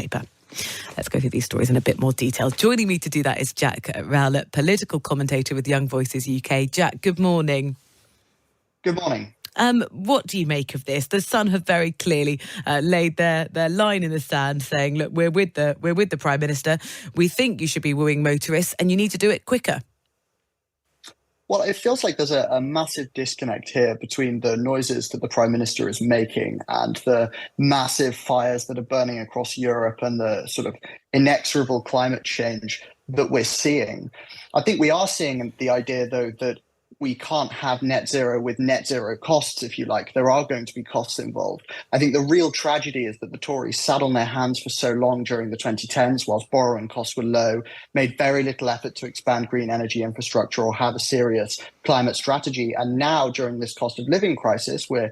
newspaper. Let's go through these stories in a bit more detail. Joining me to do that is Jack Rowlett, political commentator with Young Voices UK. Jack, good morning. Good morning. What do you make of this? The Sun have very clearly laid their line in the sand, saying, "Look, we're with the Prime Minister. We think you should be wooing motorists, and you need to do it quicker." Well, it feels like there's a massive disconnect here between the noises that the Prime Minister is making and the massive fires that are burning across Europe and the sort of inexorable climate change that we're seeing. I think we are seeing the idea, though, that we can't have net zero with net zero costs, if you like. There are going to be costs involved. I think the real tragedy is that the Tories sat on their hands for so long during the 2010s whilst borrowing costs were low, made very little effort to expand green energy infrastructure or have a serious climate strategy. And now, during this cost of living crisis, we're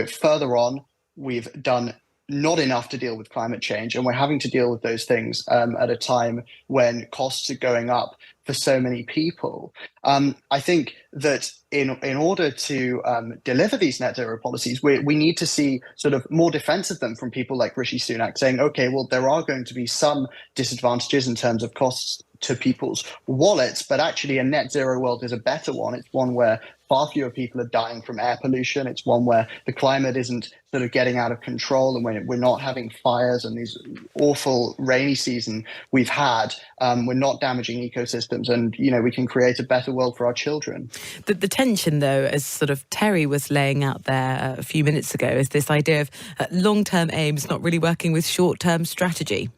further on, we've done not enough to deal with climate change, and we're having to deal with those things at a time when costs are going up for so many people. I think that in order to deliver these net zero policies, we need to see sort of more defense of them from people like Rishi Sunak saying, okay, well, there are going to be some disadvantages in terms of costs to people's wallets, but actually a net zero world is a better one. It's one where far fewer people are dying from air pollution. It's one where the climate isn't sort of getting out of control, and when we're not having fires and these awful rainy season we've had, we're not damaging ecosystems, and we can create a better world for our children. The tension, though, as sort of Terry was laying out there a few minutes ago, is this idea of long-term aims not really working with short-term strategy.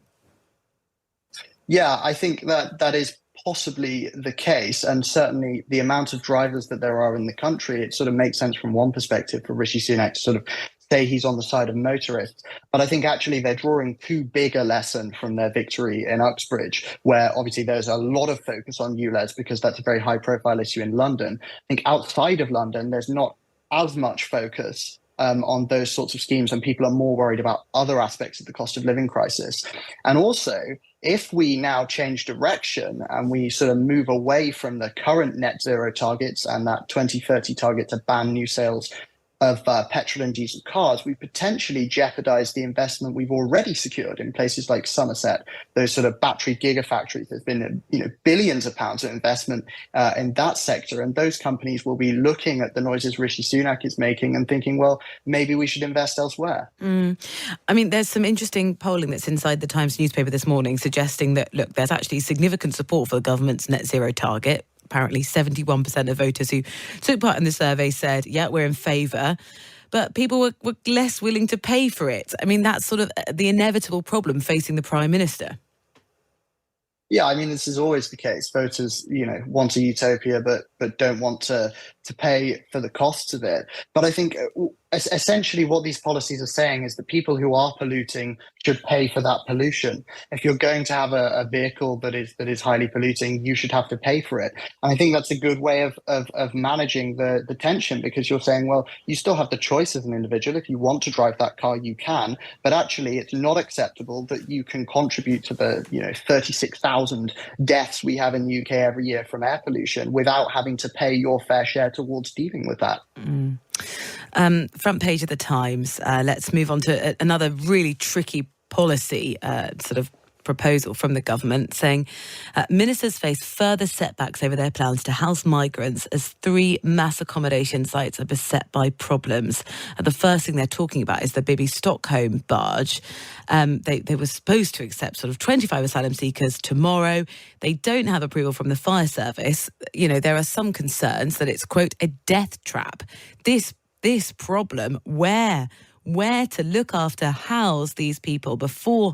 Yeah, I think that is possibly the case, and certainly the amount of drivers that there are in the country, it sort of makes sense from one perspective for Rishi Sunak to sort of say he's on the side of motorists. But I think actually they're drawing too big a lesson from their victory in Uxbridge, where obviously there's a lot of focus on ULEZ because that's a very high profile issue in London. I think outside of London, there's not as much focus on those sorts of schemes, and people are more worried about other aspects of the cost of living crisis. And also, if we now change direction and we sort of move away from the current net zero targets and that 2030 target to ban new sales of petrol and diesel cars, we potentially jeopardize the investment we've already secured in places like Somerset, those sort of battery gigafactories. There's been billions of pounds of investment in that sector, and those companies will be looking at the noises Rishi Sunak is making and thinking, well, maybe we should invest elsewhere. I mean, there's some interesting polling that's inside the Times newspaper this morning suggesting that, look, there's actually significant support for the government's net zero target. Apparently 71% of voters who took part in the survey said, yeah, we're in favour. But people were less willing to pay for it. I mean, that's sort of the inevitable problem facing the Prime Minister. Yeah, I mean, this is always the case. Voters, want a utopia, but don't want to pay for the costs of it. But I think essentially what these policies are saying is that people who are polluting should pay for that pollution. If you're going to have a vehicle that is highly polluting, you should have to pay for it. And I think that's a good way of managing the tension, because you're saying, well, you still have the choice as an individual. If you want to drive that car, you can. But actually, it's not acceptable that you can contribute to the 36,000 deaths we have in the UK every year from air pollution without having to pay your fair share towards dealing with that. Front page of the Times. Let's move on to another really tricky policy sort of proposal from the government, saying ministers face further setbacks over their plans to house migrants as 3 mass accommodation sites are beset by problems. The first thing they're talking about is the Bibi Stockholm barge. They were supposed to accept sort of 25 asylum seekers tomorrow. They don't have approval from the fire service. There are some concerns that it's, quote, a death trap. This problem, where to look after, house these people before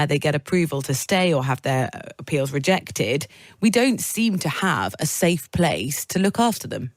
they get approval to stay or have their appeals rejected, we don't seem to have a safe place to look after them.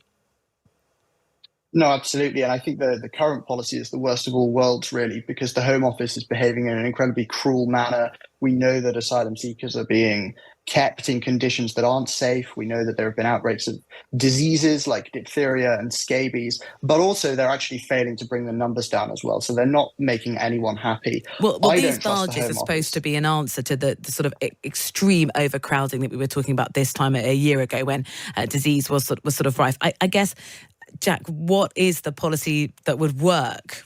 No, absolutely. And I think the current policy is the worst of all worlds, really, because the Home Office is behaving in an incredibly cruel manner. We know that asylum seekers are being kept in conditions that aren't safe. We know that there have been outbreaks of diseases like diphtheria and scabies, but also they're actually failing to bring the numbers down as well. So they're not making anyone happy. Well, these barges are supposed to be an answer to the sort of extreme overcrowding that we were talking about this time a year ago when disease was sort of rife. I guess, Jack, what is the policy that would work?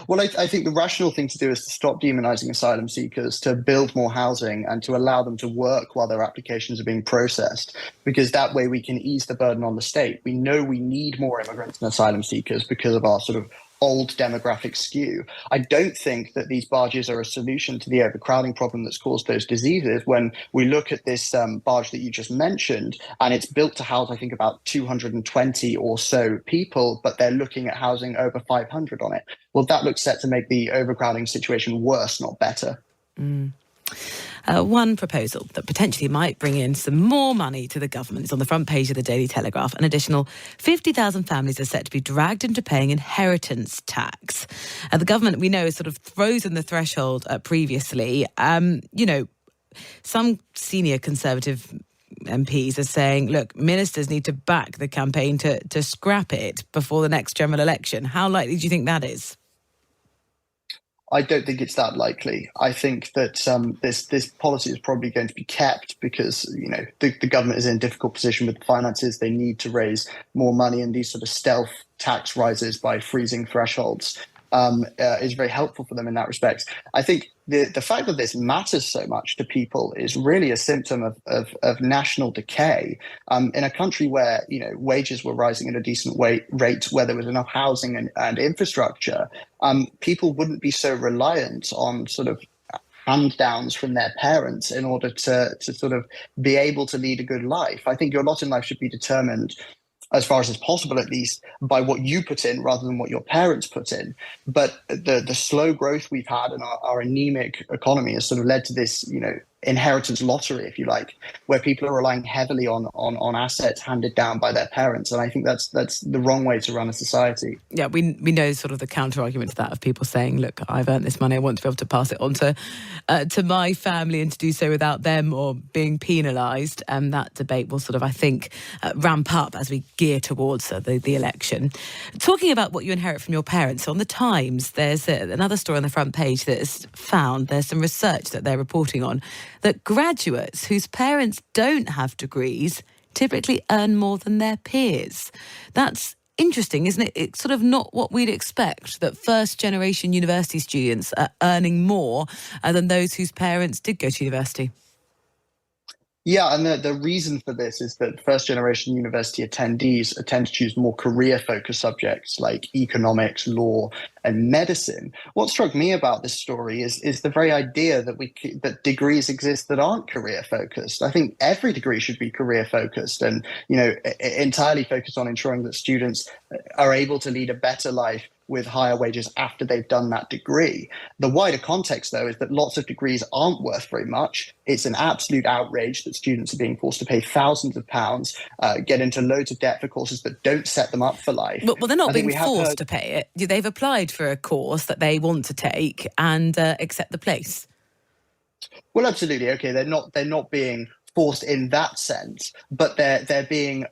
Well, I think the rational thing to do is to stop demonizing asylum seekers, to build more housing, and to allow them to work while their applications are being processed, because that way we can ease the burden on the state. We know we need more immigrants and asylum seekers because of our sort of old demographic skew. I don't think that these barges are a solution to the overcrowding problem that's caused those diseases. When we look at this barge that you just mentioned, and it's built to house, I think, about 220 or so people, but they're looking at housing over 500 on it. Well, that looks set to make the overcrowding situation worse, not better. One proposal that potentially might bring in some more money to the government is on the front page of the Daily Telegraph. An additional 50,000 families are set to be dragged into paying inheritance tax. The government, we know, has sort of frozen the threshold previously. Some senior Conservative MPs are saying, look, ministers need to back the campaign to scrap it before the next general election. How likely do you think that is? I don't think it's that likely. I think that this policy is probably going to be kept because the government is in a difficult position with the finances. They need to raise more money, and these sort of stealth tax rises by freezing thresholds is very helpful for them in that respect. I think the fact that this matters so much to people is really a symptom of national decay. In a country where wages were rising at a decent rate, where there was enough housing and infrastructure, people wouldn't be so reliant on sort of hand downs from their parents in order to sort of be able to lead a good life. I think your lot in life should be determined, as far as is possible at least, by what you put in rather than what your parents put in. But the slow growth we've had in our anemic economy has sort of led to this, inheritance lottery, if you like, where people are relying heavily on assets handed down by their parents. And I think that's the wrong way to run a society. Yeah, we know sort of the counter argument to that of people saying, look, I've earned this money, I want to be able to pass it on to my family and to do so without them or being penalised. And that debate will sort of, I think, ramp up as we gear towards the election. Talking about what you inherit from your parents, on the Times, there's another story on the front page that is found. There's some research that they're reporting on that graduates whose parents don't have degrees typically earn more than their peers. That's interesting, isn't it? It's sort of not what we'd expect, that first-generation university students are earning more than those whose parents did go to university. Yeah, and the reason for this is that first-generation university attendees tend to choose more career-focused subjects like economics, law, and medicine. What struck me about this story is the very idea that degrees exist that aren't career-focused. I think every degree should be career-focused and entirely focused on ensuring that students are able to lead a better life with higher wages after they've done that degree. The wider context, though, is that lots of degrees aren't worth very much. It's an absolute outrage that students are being forced to pay thousands of pounds, get into loads of debt for courses that don't set them up for life. Well, they're not being forced to pay it. They've applied for a course that they want to take and accept the place. Well, absolutely. Okay, they're not being forced in that sense, but they're being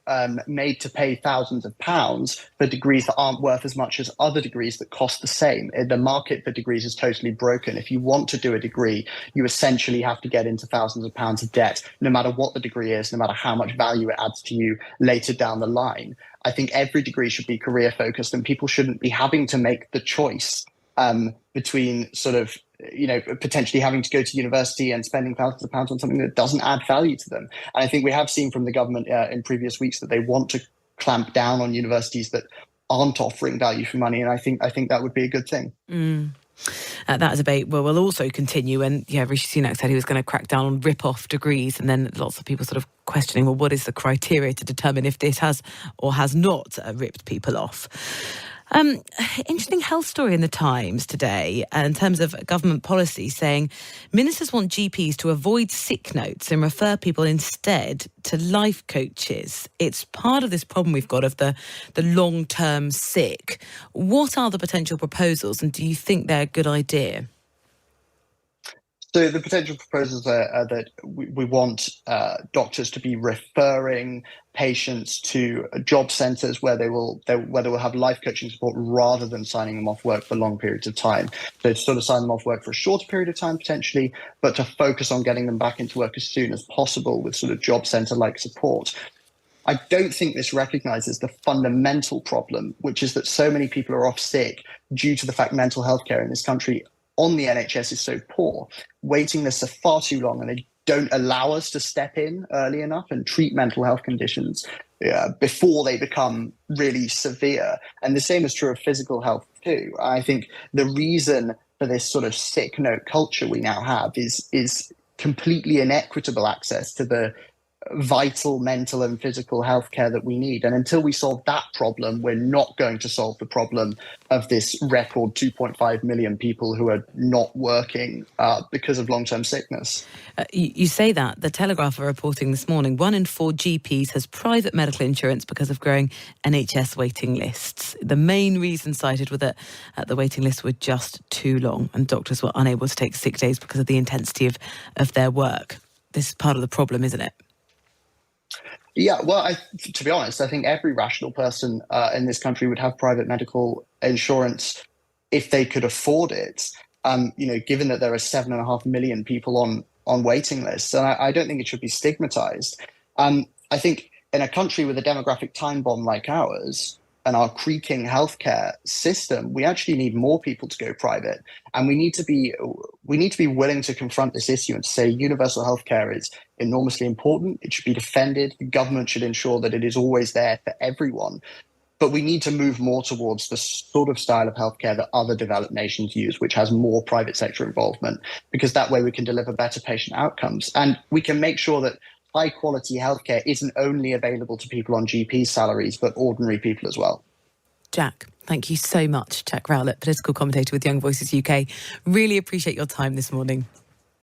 made to pay thousands of pounds for degrees that aren't worth as much as other degrees that cost the same. The market for degrees is totally broken. If you want to do a degree, you essentially have to get into thousands of pounds of debt, no matter what the degree is, no matter how much value it adds to you later down the line. I think every degree should be career focused, and people shouldn't be having to make the choice between sort of potentially having to go to university and spending thousands of pounds on something that doesn't add value to them. And I think we have seen from the government in previous weeks that they want to clamp down on universities that aren't offering value for money. And I think that would be a good thing. That debate will also continue. And Rishi Sunak said he was going to crack down on rip-off degrees. And then lots of people sort of questioning, well, what is the criteria to determine if this has or has not ripped people off? Interesting health story in the Times today in terms of government policy saying ministers want GPs to avoid sick notes and refer people instead to life coaches. It's part of this problem we've got of the long-term sick. What are the potential proposals, and do you think they're a good idea? So the potential proposals are that we want doctors to be referring patients to job centres where they will have life coaching support rather than signing them off work for long periods of time. So to sort of sign them off work for a shorter period of time potentially, but to focus on getting them back into work as soon as possible with sort of job centre-like support. I don't think this recognises the fundamental problem, which is that so many people are off sick due to the fact mental health care in this country on the NHS is so poor. Waiting lists are far too long, and they don't allow us to step in early enough and treat mental health conditions before they become really severe. And the same is true of physical health too. I think the reason for this sort of sick note culture we now have is completely inequitable access to the vital mental and physical health care that we need. And until we solve that problem, we're not going to solve the problem of this record 2.5 million people who are not working because of long-term sickness. You say that. The Telegraph are reporting this morning 1 in 4 GPs has private medical insurance because of growing NHS waiting lists. The main reason cited was that the waiting lists were just too long and doctors were unable to take sick days because of the intensity of their work. This is part of the problem, isn't it? Yeah, well, to be honest, I think every rational person in this country would have private medical insurance if they could afford it. Given that there are 7.5 million people on waiting lists, and I don't think it should be stigmatized. I think in a country with a demographic time bomb like ours and our creaking healthcare system, we actually need more people to go private, and we need to be willing to confront this issue and say universal healthcare is enormously important. It should be defended. The government should ensure that it is always there for everyone. But we need to move more towards the sort of style of healthcare that other developed nations use, which has more private sector involvement, because that way we can deliver better patient outcomes. And we can make sure that high quality healthcare isn't only available to people on GP salaries, but ordinary people as well. Jack, thank you so much. Jack Rowlett, political commentator with Young Voices UK. Really appreciate your time this morning.